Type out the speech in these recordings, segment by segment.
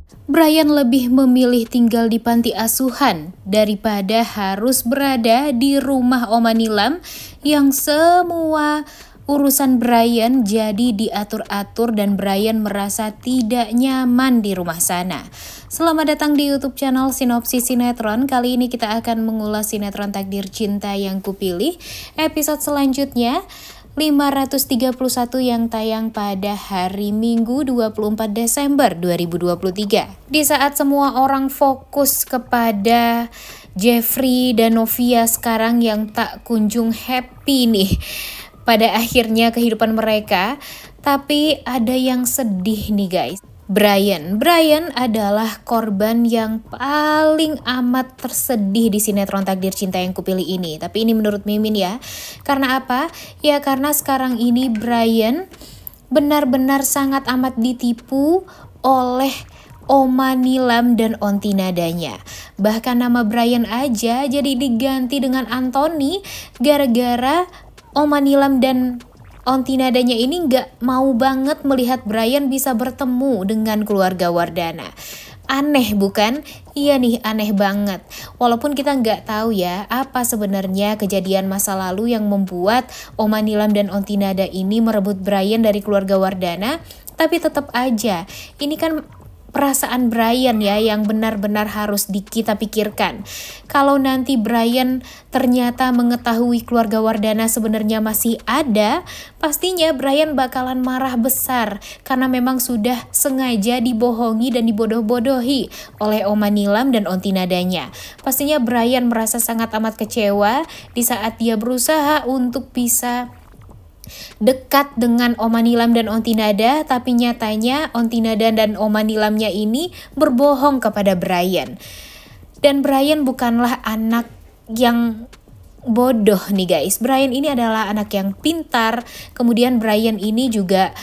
Brian lebih memilih tinggal di panti asuhan daripada harus berada di rumah Oma Nilam yang semua urusan Brian jadi diatur-atur dan Brian merasa tidak nyaman di rumah sana. Selamat datang di YouTube channel Sinopsis Sinetron. Kali ini kita akan mengulas sinetron Takdir Cinta Yang Kupilih. Episode selanjutnya 531 yang tayang pada hari Minggu 24 Desember 2023. Di saat semua orang fokus kepada Jeffrey dan Novia sekarang yang tak kunjung happy nih pada akhirnya kehidupan mereka, tapi ada yang sedih nih guys. Brian adalah korban yang paling amat tersedih di sinetron Takdir Cinta Yang Kupilih ini. Tapi ini menurut Mimin ya. Karena apa? Ya karena sekarang ini Brian benar-benar sangat amat ditipu oleh Oma Nilam dan Onti Nadanya. Bahkan nama Brian aja jadi diganti dengan Anthony gara-gara Oma Nilam dan Onti Nadanya ini gak mau banget melihat Brian bisa bertemu dengan keluarga Wardana. Aneh bukan? Iya nih, aneh banget. Walaupun kita nggak tahu ya apa sebenarnya kejadian masa lalu yang membuat Oma Nilam dan Onti Nada ini merebut Brian dari keluarga Wardana, tapi tetap aja ini kan perasaan Brian ya yang benar-benar harus kita pikirkan. Kalau nanti Brian ternyata mengetahui keluarga Wardana sebenarnya masih ada, pastinya Brian bakalan marah besar karena memang sudah sengaja dibohongi dan dibodoh-bodohi oleh Oma Nilam dan Onti Nadanya. Pastinya Brian merasa sangat amat kecewa di saat dia berusaha untuk bisa dekat dengan Oma Nilam dan Onti Nada, tapi nyatanya Onti Nada dan Oma Nilamnya ini berbohong kepada Brian. Dan Brian bukanlah anak yang bodoh nih guys. Brian ini adalah anak yang pintar. Kemudian Brian ini juga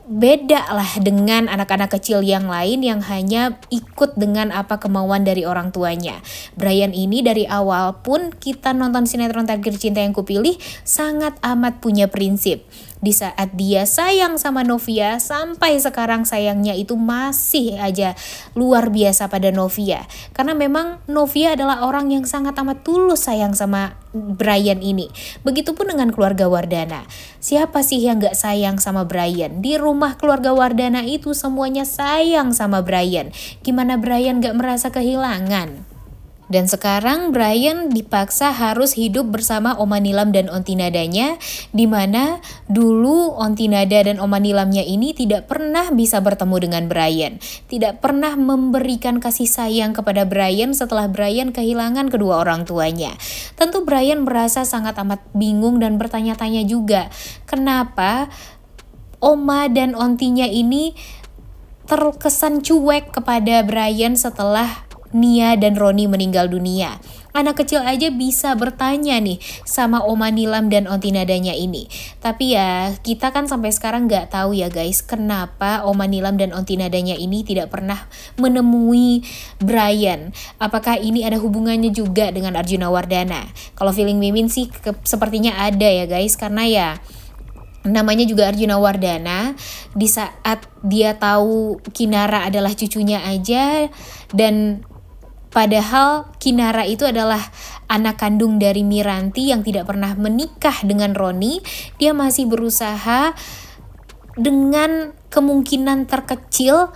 beda lah dengan anak-anak kecil yang lain yang hanya ikut dengan apa kemauan dari orang tuanya. Brian ini dari awal pun kita nonton sinetron Takdir Cinta Yang Kupilih sangat amat punya prinsip. Di saat dia sayang sama Novia, sampai sekarang sayangnya itu masih aja luar biasa pada Novia. Karena memang Novia adalah orang yang sangat amat tulus sayang sama Brian ini. Begitupun dengan keluarga Wardana. Siapa sih yang gak sayang sama Brian? Di rumah keluarga Wardana itu semuanya sayang sama Brian. Gimana Brian gak merasa kehilangan? Dan sekarang Brian dipaksa harus hidup bersama Oma Nilam dan Onti Nadanya, dimana dulu Onti Nada dan Oma Nilamnya ini tidak pernah bisa bertemu dengan Brian. Tidak pernah memberikan kasih sayang kepada Brian setelah Brian kehilangan kedua orang tuanya. Tentu Brian merasa sangat amat bingung dan bertanya-tanya juga, kenapa Oma dan Ontinya ini terkesan cuek kepada Brian setelah Nia dan Roni meninggal dunia. Anak kecil aja bisa bertanya nih sama Oma Nilam dan Onti Nadanya ini. Tapi ya kita kan sampai sekarang nggak tahu ya guys, kenapa Oma Nilam dan Onti Nadanya ini tidak pernah menemui Brian. Apakah ini ada hubungannya juga dengan Arjuna Wardana? Kalau feeling Mimin sih sepertinya ada ya guys, karena ya namanya juga Arjuna Wardana. Di saat dia tahu Kinara adalah cucunya aja, dan padahal Kinara itu adalah anak kandung dari Miranti yang tidak pernah menikah dengan Roni, dia masih berusaha dengan kemungkinan terkecil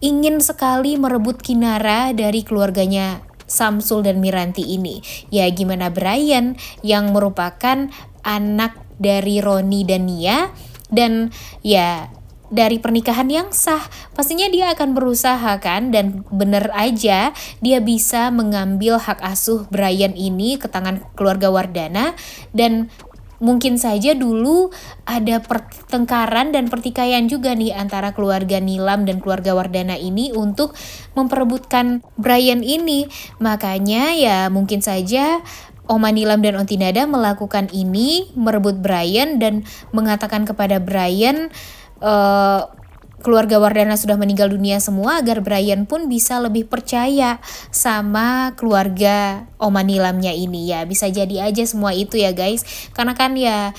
ingin sekali merebut Kinara dari keluarganya Samsul dan Miranti ini. Ya gimana Brian yang merupakan anak dari Roni dan Nia, dan ya dari pernikahan yang sah, pastinya dia akan berusaha kan, dan bener aja dia bisa mengambil hak asuh Brian ini ke tangan keluarga Wardana. Dan mungkin saja dulu ada pertengkaran dan pertikaian juga nih antara keluarga Nilam dan keluarga Wardana ini untuk memperebutkan Brian ini. Makanya ya mungkin saja Oma Nilam dan Onti Nada melakukan ini, merebut Brian dan mengatakan kepada Brian keluarga Wardana sudah meninggal dunia semua, agar Brian pun bisa lebih percaya sama keluarga Oma Nilamnya ini. Ya bisa jadi aja semua itu ya guys, karena kan ya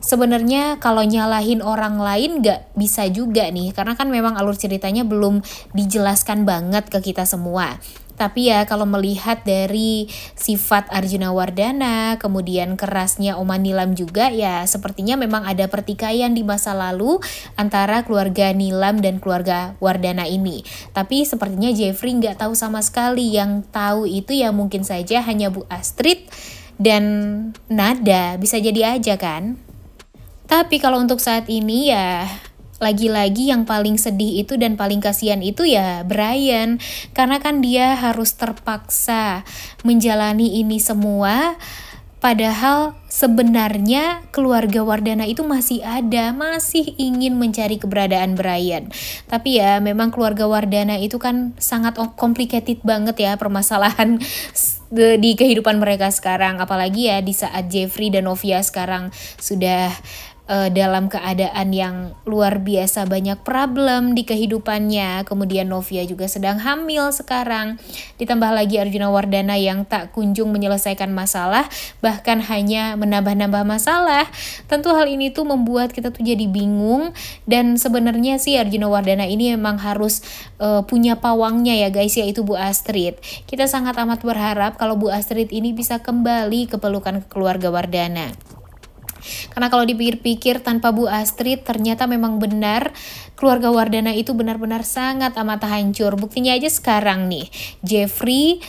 sebenarnya kalau nyalahin orang lain nggak bisa juga nih, karena kan memang alur ceritanya belum dijelaskan banget ke kita semua. Tapi ya kalau melihat dari sifat Arjuna Wardana, kemudian kerasnya Oma Nilam juga, ya sepertinya memang ada pertikaian di masa lalu antara keluarga Nilam dan keluarga Wardana ini. Tapi sepertinya Jeffrey nggak tahu sama sekali, yang tahu itu ya mungkin saja hanya Bu Astrid dan Nada, bisa jadi aja kan. Tapi kalau untuk saat ini ya lagi-lagi yang paling sedih itu dan paling kasihan itu ya Brian, karena kan dia harus terpaksa menjalani ini semua, padahal sebenarnya keluarga Wardana itu masih ada, masih ingin mencari keberadaan Brian. Tapi ya memang keluarga Wardana itu kan sangat complicated banget ya permasalahan di kehidupan mereka sekarang, apalagi ya di saat Jeffrey dan Novia sekarang sudah dalam keadaan yang luar biasa banyak problem di kehidupannya. Kemudian Novia juga sedang hamil sekarang, ditambah lagi Arjuna Wardana yang tak kunjung menyelesaikan masalah, bahkan hanya menambah-nambah masalah. Tentu hal ini tuh membuat kita tuh jadi bingung. Dan sebenarnya sih Arjuna Wardana ini memang harus punya pawangnya ya guys, yaitu Bu Astrid. Kita sangat amat berharap kalau Bu Astrid ini bisa kembali ke pelukan keluarga Wardana. Karena kalau dipikir-pikir, tanpa Bu Astrid ternyata memang benar keluarga Wardana itu benar-benar sangat amat hancur. Buktinya aja sekarang nih, Jeffrey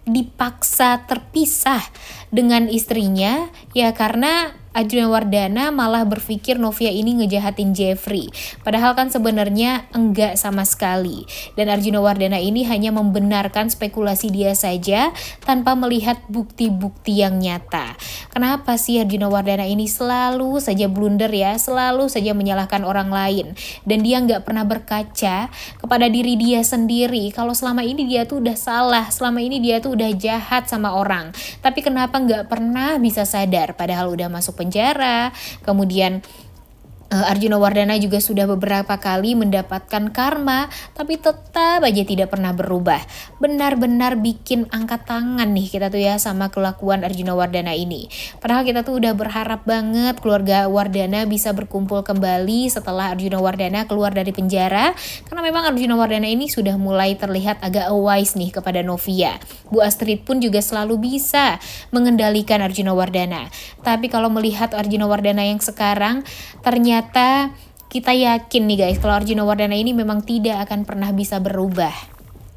dipaksa terpisah dengan istrinya ya karena Arjuna Wardana malah berpikir Novia ini ngejahatin Jeffrey. Padahal kan sebenarnya enggak sama sekali. Dan Arjuna Wardana ini hanya membenarkan spekulasi dia saja tanpa melihat bukti-bukti yang nyata. Kenapa sih Arjuna Wardana ini selalu saja blunder ya, selalu saja menyalahkan orang lain. Dan dia nggak pernah berkaca kepada diri dia sendiri. Kalau selama ini dia tuh udah salah, selama ini dia tuh udah jahat sama orang. Tapi kenapa nggak pernah bisa sadar padahal udah masuk penjara. Kemudian Arjuna Wardana juga sudah beberapa kali mendapatkan karma, tapi tetap aja tidak pernah berubah. Benar-benar bikin angkat tangan nih kita tuh ya sama kelakuan Arjuna Wardana ini. Padahal kita tuh udah berharap banget keluarga Wardana bisa berkumpul kembali setelah Arjuna Wardana keluar dari penjara. Karena memang Arjuna Wardana ini sudah mulai terlihat agak wise nih kepada Novia. Bu Astrid pun juga selalu bisa mengendalikan Arjuna Wardana. Tapi kalau melihat Arjuna Wardana yang sekarang, ternyata kita yakin nih guys kalau Arjuna Wardana ini memang tidak akan pernah bisa berubah.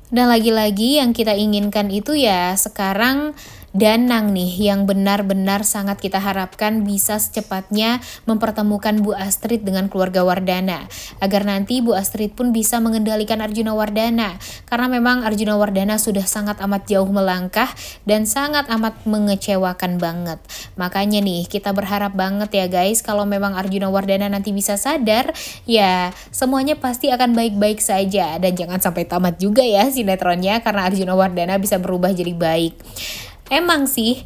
Dan lagi-lagi yang kita inginkan itu ya sekarang Danang nih yang benar-benar sangat kita harapkan bisa secepatnya mempertemukan Bu Astrid dengan keluarga Wardana, agar nanti Bu Astrid pun bisa mengendalikan Arjuna Wardana, karena memang Arjuna Wardana sudah sangat amat jauh melangkah dan sangat amat mengecewakan banget. Makanya nih kita berharap banget ya guys kalau memang Arjuna Wardana nanti bisa sadar, ya semuanya pasti akan baik-baik saja. Dan jangan sampai tamat juga ya sinetronnya, karena Arjuna Wardana bisa berubah jadi baik. Emang sih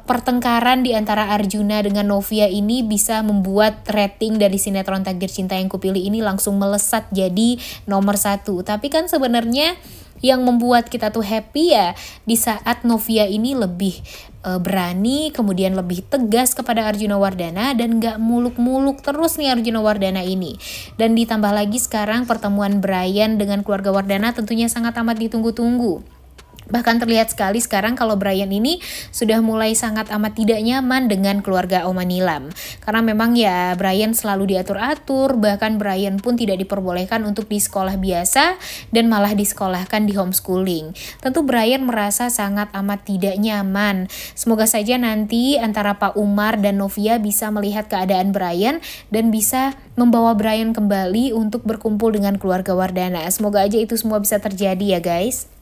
pertengkaran di antara Arjuna dengan Novia ini bisa membuat rating dari sinetron Takdir Cinta Yang Kupilih ini langsung melesat jadi nomor 1. Tapi kan sebenarnya yang membuat kita tuh happy ya di saat Novia ini lebih berani, kemudian lebih tegas kepada Arjuna Wardana dan gak muluk-muluk terus nih Arjuna Wardana ini. Dan ditambah lagi sekarang pertemuan Brian dengan keluarga Wardana tentunya sangat amat ditunggu-tunggu. Bahkan terlihat sekali sekarang kalau Brian ini sudah mulai sangat amat tidak nyaman dengan keluarga Oma Nilam. Karena memang ya Brian selalu diatur-atur, bahkan Brian pun tidak diperbolehkan untuk di sekolah biasa dan malah disekolahkan di homeschooling. Tentu Brian merasa sangat amat tidak nyaman. Semoga saja nanti antara Pak Umar dan Novia bisa melihat keadaan Brian dan bisa membawa Brian kembali untuk berkumpul dengan keluarga Wardana. Semoga aja itu semua bisa terjadi ya guys.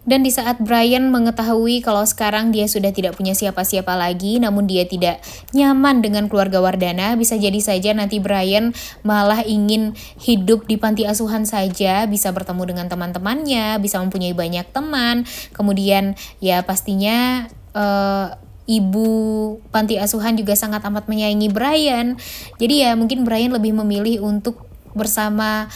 Dan di saat Brian mengetahui kalau sekarang dia sudah tidak punya siapa-siapa lagi, namun dia tidak nyaman dengan keluarga Wardana, bisa jadi saja nanti Brian malah ingin hidup di panti asuhan saja, bisa bertemu dengan teman-temannya, bisa mempunyai banyak teman, kemudian ya pastinya ibu panti asuhan juga sangat amat menyayangi Brian. Jadi ya mungkin Brian lebih memilih untuk bersama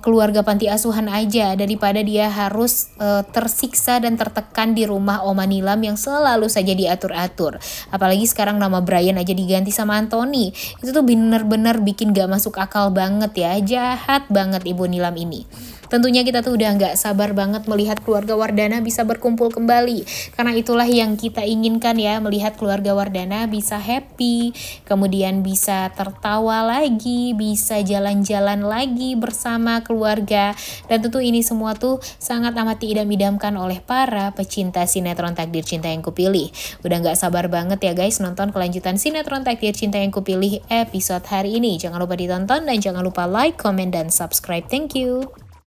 keluarga panti asuhan aja daripada dia harus tersiksa dan tertekan di rumah Oma Nilam yang selalu saja diatur-atur. Apalagi sekarang nama Brian aja diganti sama Anthony. Itu tuh bener-bener bikin gak masuk akal banget ya. Jahat banget Ibu Nilam ini. Tentunya kita tuh udah gak sabar banget melihat keluarga Wardana bisa berkumpul kembali. Karena itulah yang kita inginkan ya, melihat keluarga Wardana bisa happy, kemudian bisa tertawa lagi, bisa jalan-jalan lagi bersama keluarga. Dan tentu ini semua tuh sangat amat diidam-idamkan oleh para pecinta sinetron Takdir Cinta Yang Kupilih. Udah gak sabar banget ya guys nonton kelanjutan sinetron Takdir Cinta Yang Kupilih episode hari ini. Jangan lupa ditonton dan jangan lupa like, comment, dan subscribe. Thank you.